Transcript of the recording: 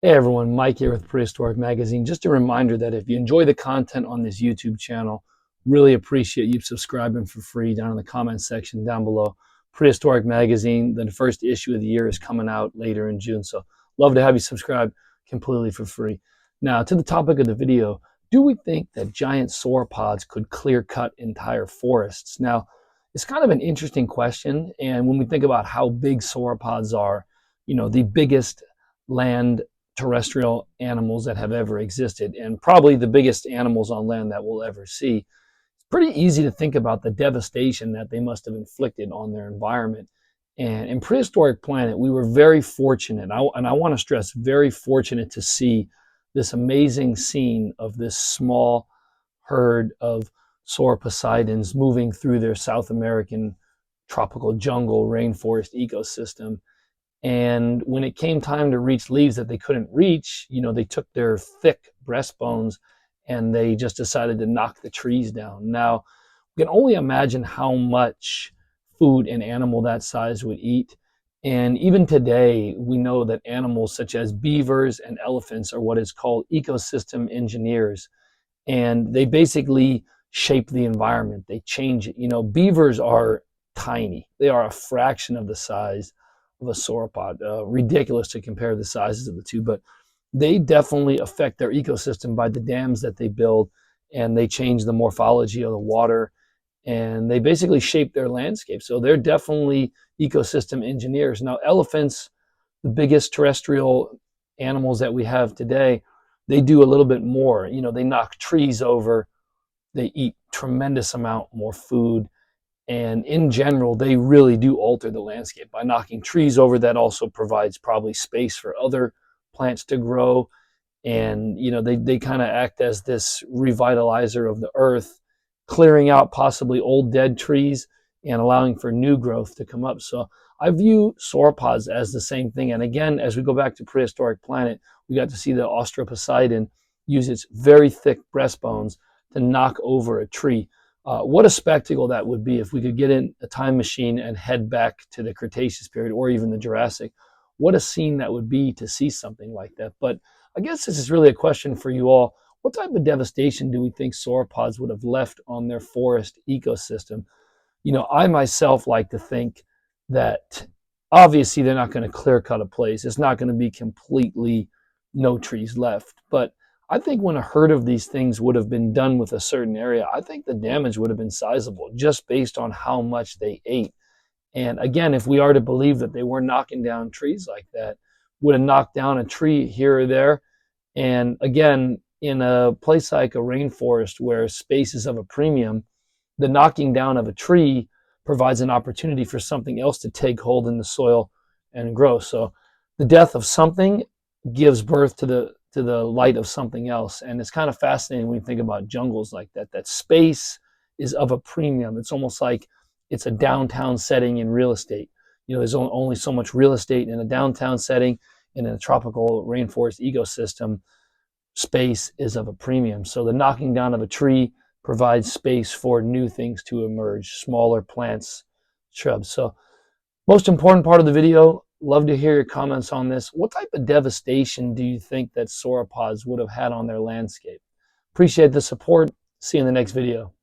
Hey everyone, Mike here with Prehistoric Magazine. Just a reminder that if you enjoy the content on this YouTube channel, really appreciate you subscribing for free down in the comments section down below. Prehistoric Magazine, the first issue of the year is coming out later in June, so love to have you subscribe completely for free. Now, to the topic of the video, do we think that giant sauropods could clear cut entire forests? Now, it's kind of an interesting question, and when we think about how big sauropods are, the biggest land terrestrial animals that have ever existed, and probably the biggest animals on land that we'll ever see. It's pretty easy to think about the devastation that they must have inflicted on their environment. And in Prehistoric Planet, we were very fortunate, and I want to stress, very fortunate to see this amazing scene of this small herd of sauroposeidons moving through their South American tropical jungle rainforest ecosystem. And when it came time to reach leaves that they couldn't reach, they took their thick breastbones and they just decided to knock the trees down. Now, we can only imagine how much food an animal that size would eat. And even today, we know that animals such as beavers and elephants are what is called ecosystem engineers. And they basically shape the environment. They change it. Beavers are tiny. They are a fraction of the size of a sauropod. Ridiculous to compare the sizes of the two, but they definitely affect their ecosystem by the dams that they build, and they change the morphology of the water, and they basically shape their landscape. So they're definitely ecosystem engineers. Now, elephants, the biggest terrestrial animals that we have today, they do a little bit more. They knock trees over, they eat tremendous amount more food. And in general, they really do alter the landscape by knocking trees over. That also provides probably space for other plants to grow. And, they kind of act as this revitalizer of the earth, clearing out possibly old dead trees and allowing for new growth to come up. So I view sauropods as the same thing. And again, as we go back to Prehistoric Planet, we got to see the Australoposeidon use its very thick breastbones to knock over a tree. What a spectacle that would be if we could get in a time machine and head back to the Cretaceous period or even the Jurassic. What a scene that would be to see something like that. But I guess this is really a question for you all. What type of devastation do we think sauropods would have left on their forest ecosystem? I myself like to think that obviously they're not going to clear cut a place. It's not going to be completely no trees left. But I think when a herd of these things would have been done with a certain area, I think the damage would have been sizable just based on how much they ate. And again, if we are to believe that they were knocking down trees like that, would have knocked down a tree here or there. And again, in a place like a rainforest where space is of a premium, the knocking down of a tree provides an opportunity for something else to take hold in the soil and grow. So the death of something gives birth to the light of something else. And it's kind of fascinating when you think about jungles like that, that space is of a premium. It's almost like it's a downtown setting in real estate. There's only so much real estate in a downtown setting, and in a tropical rainforest ecosystem, space is of a premium. So the knocking down of a tree provides space for new things to emerge, smaller plants, shrubs. So most important part of the video, love to hear your comments on this. What type of devastation do you think that sauropods would have had on their landscape? Appreciate the support. See you in the next video.